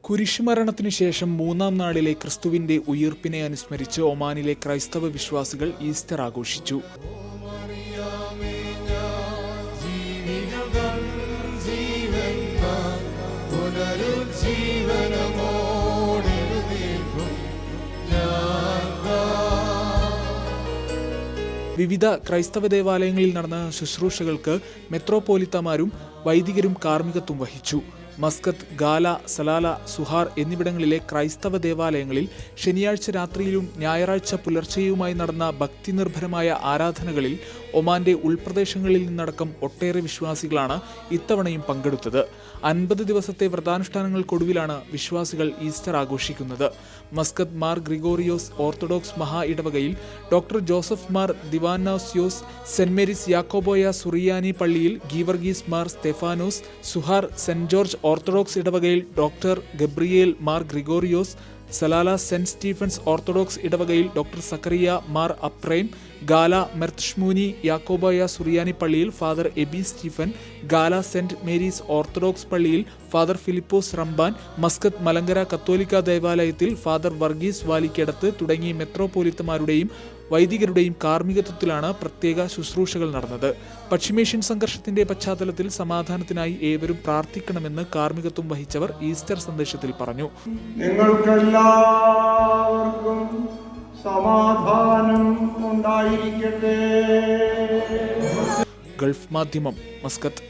കുരിശുമരണത്തിനു ശേഷം മൂന്നാം നാളിലെ ക്രിസ്തുവിന്റെ ഉയിർപ്പിനെ അനുസ്മരിച്ച് ഒമാനിലെ ക്രൈസ്തവ വിശ്വാസികൾ ഈസ്റ്റർ ആഘോഷിച്ചു. വിവിധ ക്രൈസ്തവ ദേവാലയങ്ങളിൽ നടന്ന ശുശ്രൂഷകൾക്ക് മെത്രോപോലിത്തമാരും വൈദികരും കാർമ്മികത്വം വഹിച്ചു. മസ്കത്ത്, ഗാല, സലാല, സുഹാർ എന്നിവിടങ്ങളിലെ ക്രൈസ്തവ ദേവാലയങ്ങളിൽ ശനിയാഴ്ച രാത്രിയിലും ഞായറാഴ്ച പുലർച്ചെയുമായി നടന്ന ഭക്തിനിർഭരമായ ആരാധനകളിൽ ഒമാന്റെ ഉൾപ്രദേശങ്ങളിൽ നിന്നടക്കം ഒട്ടേറെ വിശ്വാസികളാണ് ഇത്തവണയും പങ്കെടുത്തത്. 50 ദിവസത്തെ വ്രതാനുഷ്ഠാനങ്ങൾക്കൊടുവിലാണ് വിശ്വാസികൾ ഈസ്റ്റർ ആഘോഷിക്കുന്നത്. മസ്കത്ത് മാർ ഗ്രിഗോറിയോസ് ഓർത്തഡോക്സ് മഹാ ഇടവകയിൽ doctor Joseph Mar Divanasios, saint Mary's Yakobaya Suriyani പള്ളിയിൽ Geevarghese Mar Stephanos, Sohar saint George orthodox ഇടവകയിൽ doctor Gabriel Mar Gregorios, Salalah saint Stephen's orthodox ഇടവകയിൽ ഡോക്ടർ സക്കറിയ മാർ അപ്രൈം, ഗാല മെർത്തഷ്മൂനി യാക്കോബായ സുറിയാനി പള്ളിയിൽ father Aby Stephen, Ghala saint Mary's orthodox പള്ളിയിൽ ഫാദർ ഫിലിപ്പോസ് റംബാൻ, മസ്കത്ത് മലങ്കര കത്തോലിക്ക ദേവാലയത്തിൽ ഫാദർ വർഗീസ് വാലിക്കടത്ത് തുടങ്ങി മെത്രോപോലിത്തമാരുടെയും വൈദികരുടെയും കാർമ്മികത്വത്തിലാണ് പ്രത്യേക ശുശ്രൂഷകൾ നടന്നത്. പശ്ചിമേഷ്യൻ സംഘർഷത്തിന്റെ പശ്ചാത്തലത്തിൽ സമാധാനത്തിനായി ഏവരും പ്രാർത്ഥിക്കണമെന്ന് കാർമ്മികത്വം വഹിച്ചവർ ഈസ്റ്റർ സന്ദേശത്തിൽ പറഞ്ഞു. നിങ്ങൾക്കെല്ലാവർക്കും സമാധാനം ഉണ്ടായിരിക്കട്ടെ. ഗൾഫ് മാധ്യമം, മസ്കത്ത്.